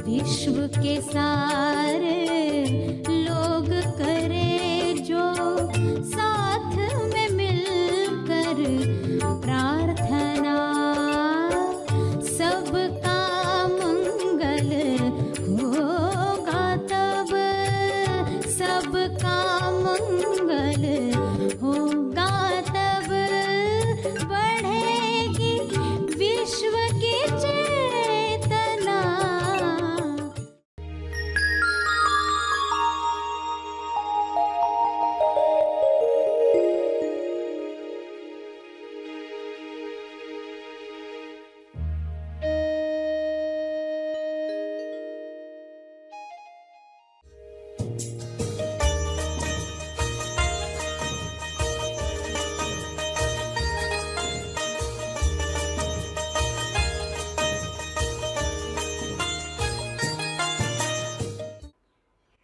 विश्व के सारे लोग करे जो साथ में मिलकर प्रार्थना, सबका मंगल होगा तब, सबका मंगल होगा तब, बढ़ेगी विश्व की चेतना।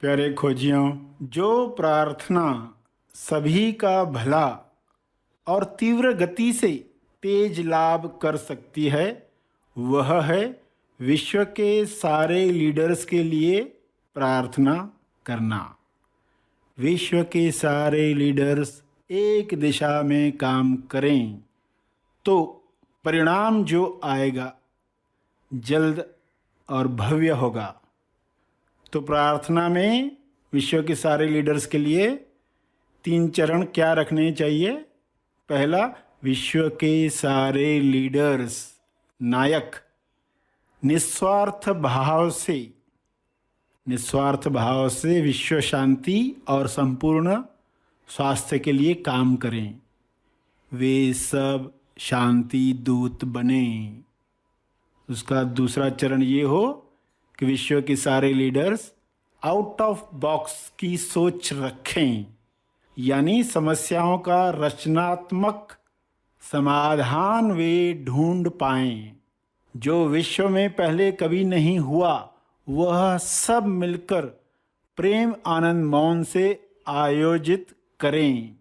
प्यारे खोजियों, जो प्रार्थना सभी का भला और तीव्र गति से तेज लाभ कर सकती है, वह है विश्व के सारे लीडर्स के लिए प्रार्थना करना। विश्व के सारे लीडर्स एक दिशा में काम करें तो परिणाम जो आएगा जल्द और भव्य होगा। तो प्रार्थना में विश्व के सारे लीडर्स के लिए 3 चरण क्या रखने चाहिए? पहला, विश्व के सारे लीडर्स नायक निस्वार्थ भाव से विश्व शांति और संपूर्ण स्वास्थ्य के लिए काम करें। वे सब शांति दूत बने। उसका दूसरा चरण ये हो कि विश्व के सारे लीडर्स आउट ऑफ बॉक्स की सोच रखें, यानी समस्याओं का रचनात्मक समाधान वे ढूंढ पाएं जो विश्व में पहले कभी नहीं हुआ। वह सब मिलकर प्रेम आनंद मौन से आयोजित करें।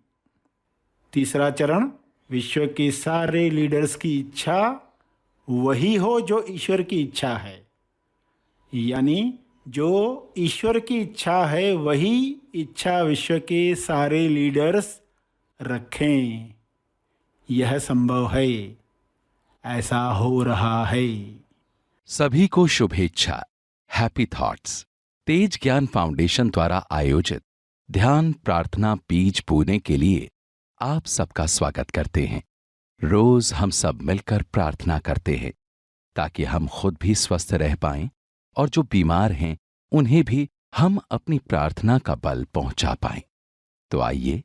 तीसरा चरण, विश्व के सारे लीडर्स की इच्छा वही हो जो ईश्वर की इच्छा है, यानी जो ईश्वर की इच्छा है वही इच्छा विश्व के सारे लीडर्स रखें। यह संभव है, ऐसा हो रहा है। सभी को शुभेच्छा। हैप्पी थॉट्स तेज ज्ञान फाउंडेशन द्वारा आयोजित ध्यान प्रार्थना बीज बोने के लिए आप सबका स्वागत करते हैं। रोज हम सब मिलकर प्रार्थना करते हैं ताकि हम खुद भी स्वस्थ रह पाएं और जो बीमार हैं उन्हें भी हम अपनी प्रार्थना का बल पहुंचा पाएं। तो आइए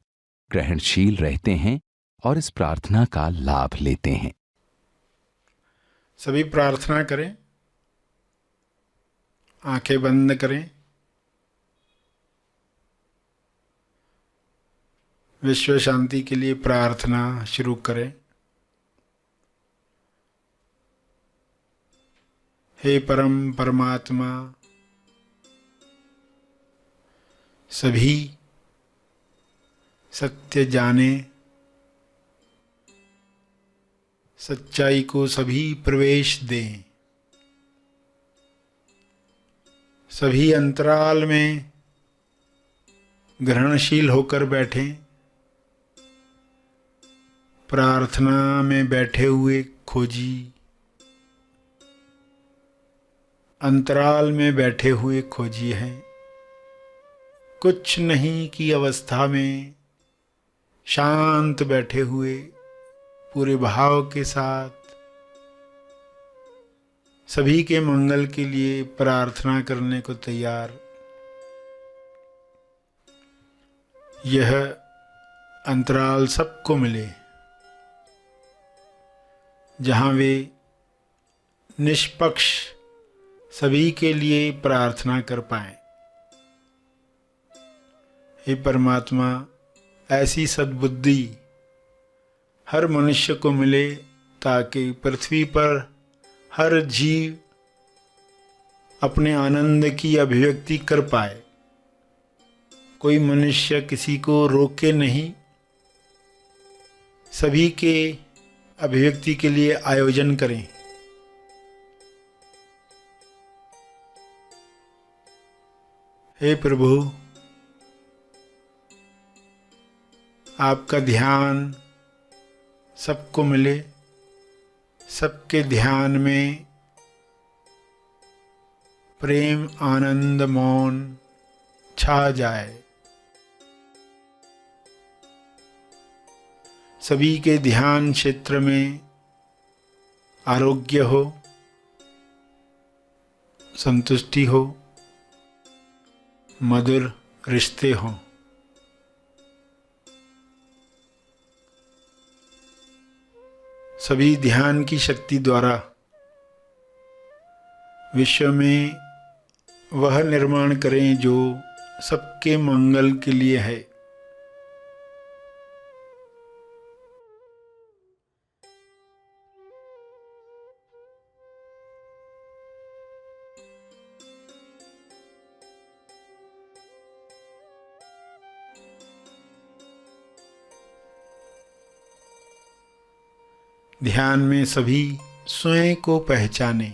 ग्रहणशील रहते हैं और इस प्रार्थना का लाभ लेते हैं। सभी प्रार्थना करें, आंखें बंद करें। विश्व शांति के लिए प्रार्थना शुरू करें। हे परम परमात्मा, सभी सत्य जाने, सच्चाई को सभी प्रवेश दें। सभी अंतराल में ग्रहणशील होकर बैठें। प्रार्थना में बैठे हुए खोजी, अंतराल में बैठे हुए खोजी हैं। कुछ नहीं की अवस्था में शांत बैठे हुए पूरे भाव के साथ सभी के मंगल के लिए प्रार्थना करने को तैयार। यह अंतराल सबको मिले जहाँ वे निष्पक्ष सभी के लिए प्रार्थना कर पाएं। हे परमात्मा, ऐसी सद्बुद्धि हर मनुष्य को मिले ताकि पृथ्वी पर हर जीव अपने आनंद की अभिव्यक्ति कर पाए। कोई मनुष्य किसी को रोके नहीं, सभी के अभिव्यक्ति के लिए आयोजन करें। हे प्रभु, आपका ध्यान सबको मिले, सबके ध्यान में प्रेम, आनंद, मौन छा जाए। सभी के ध्यान क्षेत्र में आरोग्य हो, संतुष्टि हो, मधुर रिश्ते हों। सभी ध्यान की शक्ति द्वारा विश्व में वह निर्माण करें जो सबके मंगल के लिए है। ध्यान में सभी स्वयं को पहचाने।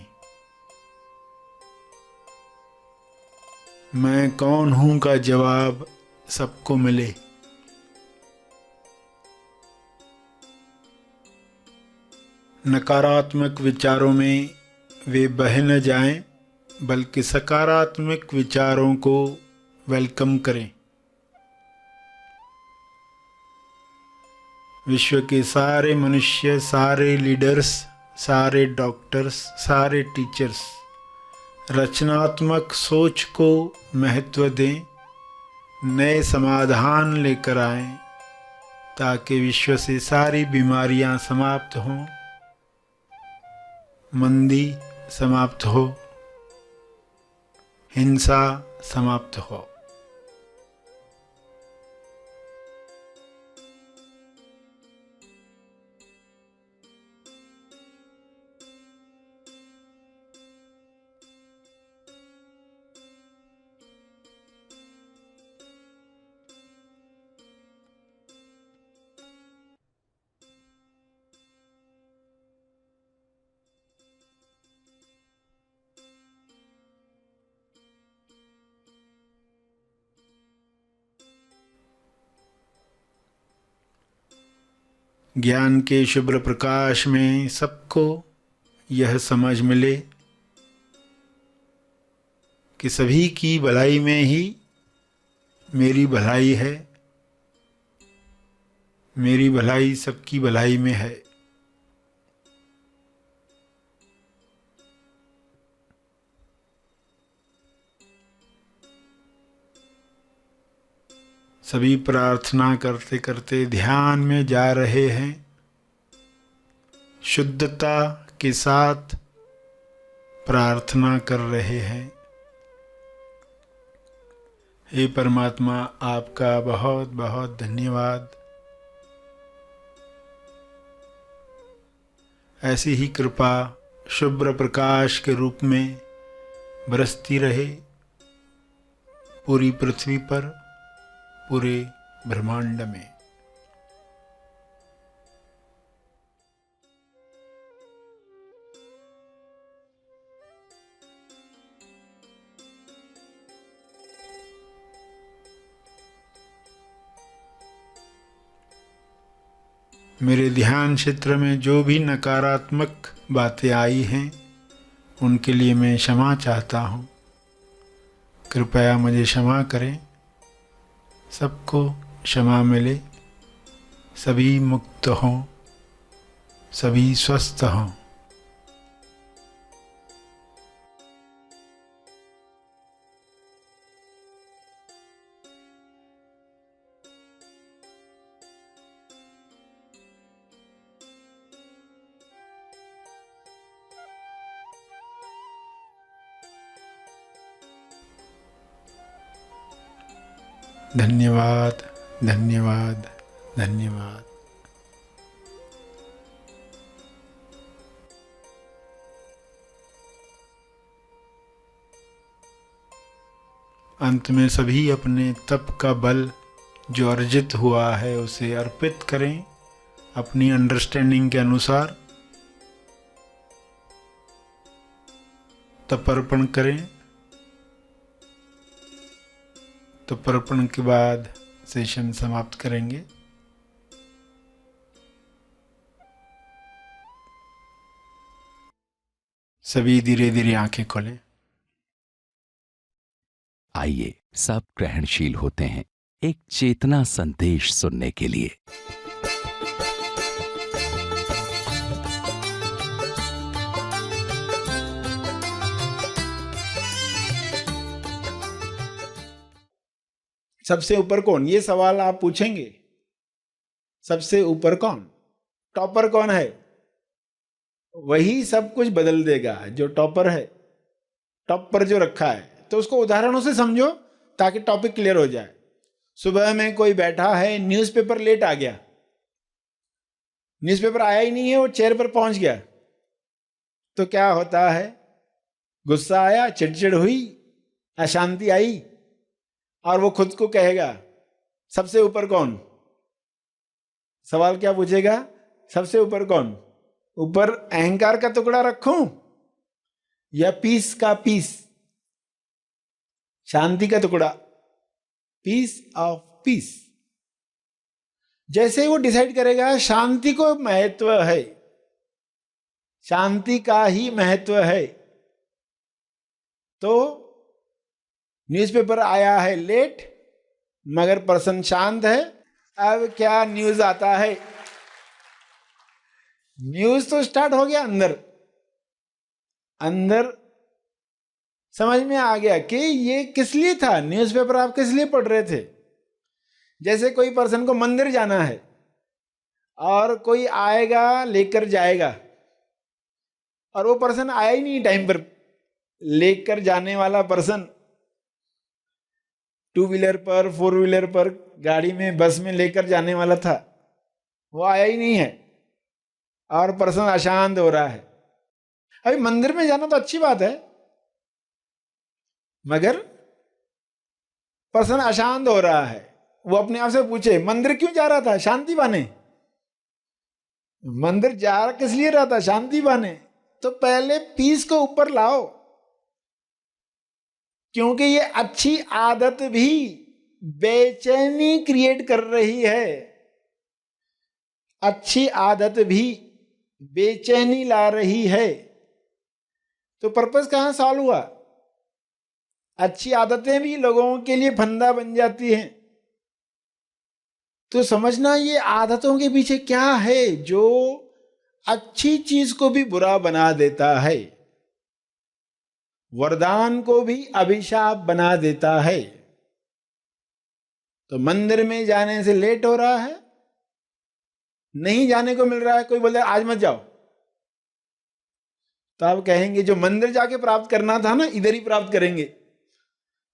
मैं कौन हूं का जवाब सबको मिले। नकारात्मक विचारों में वे बह न जाएं, बल्कि सकारात्मक विचारों को वेलकम करें। विश्व के सारे मनुष्य, सारे लीडर्स, सारे डॉक्टर्स, सारे टीचर्स रचनात्मक सोच को महत्व दें, नए समाधान लेकर आएं, ताकि विश्व से सारी बीमारियां समाप्त हों, मंदी समाप्त हो, हिंसा समाप्त हो। ज्ञान के शुभ्र प्रकाश में सबको यह समझ मिले कि सभी की भलाई में ही मेरी भलाई है, मेरी भलाई सबकी भलाई में है। सभी प्रार्थना करते करते ध्यान में जा रहे हैं, शुद्धता के साथ प्रार्थना कर रहे हैं। हे परमात्मा, आपका बहुत बहुत धन्यवाद। ऐसी ही कृपा शुभ्र प्रकाश के रूप में बरसती रहे पूरी पृथ्वी पर, पूरे ब्रह्मांड में। मेरे ध्यान क्षेत्र में जो भी नकारात्मक बातें आई हैं, उनके लिए मैं क्षमा चाहता हूँ। कृपया मुझे क्षमा करें। सबको क्षमा मिले, सभी मुक्त हों, सभी स्वस्थ हों। धन्यवाद, धन्यवाद, धन्यवाद। अंत में सभी अपने तप का बल जो अर्जित हुआ है उसे अर्पित करें अपनी अंडरस्टैंडिंग के अनुसार। तप अर्पण करें। तो तर्पण के बाद सेशन समाप्त करेंगे। सभी धीरे धीरे आंखें खोलें। आइए सब ग्रहणशील होते हैं एक चेतना संदेश सुनने के लिए। सबसे ऊपर कौन, ये सवाल आप पूछेंगे। सबसे ऊपर कौन, टॉपर कौन है? वही सब कुछ बदल देगा जो टॉपर है, टॉप पर जो रखा है। तो उसको उदाहरणों से समझो ताकि टॉपिक क्लियर हो जाए। सुबह में कोई बैठा है, न्यूज़पेपर लेट आ गया, न्यूज़पेपर आया ही नहीं है, वो चेयर पर पहुंच गया, तो क्या होता है? गुस्सा आया, चिड़चिड़ हुई, अशांति आई, और वो खुद को कहेगा सबसे ऊपर कौन। सवाल क्या पूछेगा? सबसे ऊपर कौन? ऊपर अहंकार का टुकड़ा रखूं या पीस का पीस, शांति का टुकड़ा, पीस ऑफ पीस। जैसे वो डिसाइड करेगा शांति को महत्व है, शांति का ही महत्व है, तो न्यूज़पेपर आया है लेट मगर पर्सन शांत है। अब क्या न्यूज़ आता है? न्यूज़ तो स्टार्ट हो गया अंदर, अंदर समझ में आ गया कि ये किस लिए था, न्यूज़पेपर आप किस लिए पढ़ रहे थे। जैसे कोई पर्सन को मंदिर जाना है और कोई आएगा लेकर जाएगा, और वो पर्सन आया ही नहीं टाइम पर। लेकर जाने वाला पर्सन टू व्हीलर पर, फोर व्हीलर पर, गाड़ी में, बस में लेकर जाने वाला था, वो आया ही नहीं है और पर्सन अशांत हो रहा है। अभी मंदिर में जाना तो अच्छी बात है, मगर पर्सन अशांत हो रहा है। वो अपने आप से पूछे मंदिर क्यों जा रहा था? शांति पाने। मंदिर जा किस लिए रहा था? शांति पाने। तो पहले पीस को ऊपर लाओ, क्योंकि ये अच्छी आदत भी बेचैनी क्रिएट कर रही है। अच्छी आदत भी बेचैनी ला रही है। तो पर्पस कहां सॉल्व हुआ? अच्छी आदतें भी लोगों के लिए फंदा बन जाती हैं। तो समझना ये आदतों के पीछे क्या है जो अच्छी चीज को भी बुरा बना देता है, वरदान को भी अभिशाप बना देता है। तो मंदिर में जाने से लेट हो रहा है, नहीं जाने को मिल रहा है, कोई बोले आज मत जाओ, तो आप कहेंगे जो मंदिर जाके प्राप्त करना था ना, इधर ही प्राप्त करेंगे।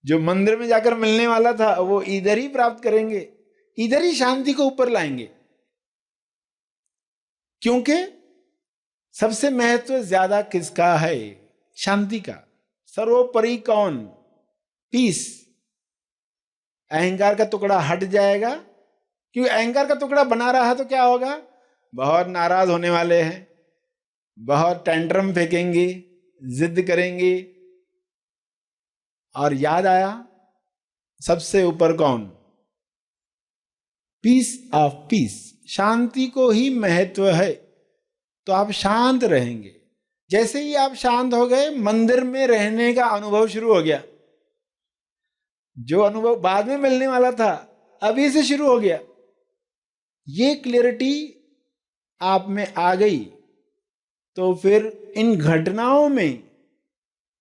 जो मंदिर में जाकर मिलने वाला था वो इधर ही प्राप्त करेंगे, इधर ही शांति को ऊपर लाएंगे। क्योंकि सबसे महत्व ज्यादा किसका है? शांति का। सर्वोपरि कौन? पीस। अहंकार का टुकड़ा हट जाएगा, क्योंकि अहंकार का टुकड़ा बना रहा है तो क्या होगा? बहुत नाराज होने वाले हैं, बहुत टेंट्रम फेंकेंगे, जिद करेंगे। और याद आया सबसे ऊपर कौन? Piece of peace. शांति को ही महत्व है, तो आप शांत रहेंगे। जैसे ही आप शांत हो गए, मंदिर में रहने का अनुभव शुरू हो गया। जो अनुभव बाद में मिलने वाला था अभी से शुरू हो गया। ये क्लियरिटी आप में आ गई तो फिर इन घटनाओं में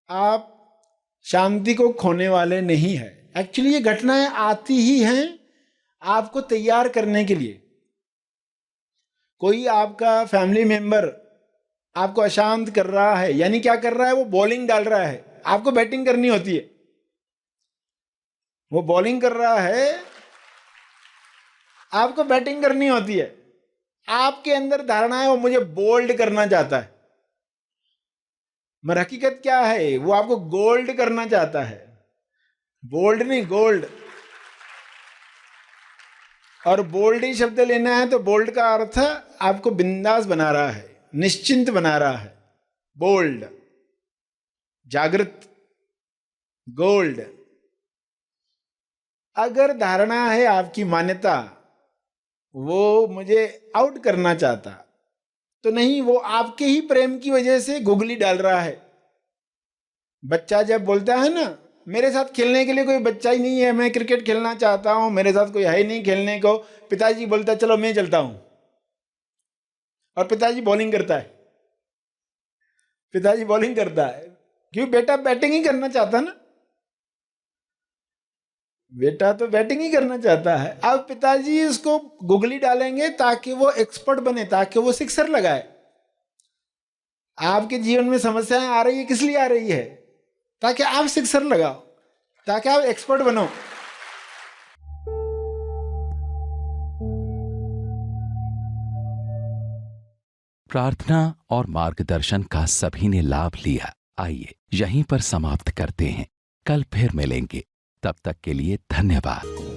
आप शांति को खोने वाले नहीं है। एक्चुअली ये घटनाएं आती ही हैं आपको तैयार करने के लिए। कोई आपका फैमिली मेंबर आपको अशांत कर रहा है, यानी क्या कर रहा है? वो बॉलिंग डाल रहा है, आपको बैटिंग करनी होती है। वो बॉलिंग कर रहा है, आपको बैटिंग करनी होती है। आपके अंदर धारणा है वो मुझे बोल्ड करना चाहता है, मगर हकीकत क्या है? वो आपको गोल्ड करना चाहता है, बोल्ड नहीं, गोल्ड। और बोल्ड ही शब्द लेना है तो बोल्ड का अर्थ आपको बिंदास बना रहा है, निश्चिंत बना रहा है। बोल्ड, जागृत, गोल्ड। अगर धारणा है आपकी मान्यता वो मुझे आउट करना चाहता, तो नहीं, वो आपके ही प्रेम की वजह से गुगली डाल रहा है। बच्चा जब बोलता है ना, मेरे साथ खेलने के लिए कोई बच्चा ही नहीं है, मैं क्रिकेट खेलना चाहता हूं, मेरे साथ कोई है ही नहीं खेलने को, पिताजी बोलता है चलो मैं चलता हूं, और पिताजी बॉलिंग करता है। पिताजी बॉलिंग करता है क्यों? बेटा बैटिंग ही करना चाहता ना, बेटा तो बैटिंग ही करना चाहता है। अब पिताजी इसको गुगली डालेंगे ताकि वो एक्सपर्ट बने, ताकि वो सिक्सर लगाए। आपके जीवन में समस्याएं आ रही है, किस लिए आ रही है? ताकि आप सिक्सर लगाओ, ताकि आप एक्सपर्ट बनो। प्रार्थना और मार्गदर्शन का सभी ने लाभ लिया। आइए यहीं पर समाप्त करते हैं, कल फिर मिलेंगे। तब तक के लिए धन्यवाद।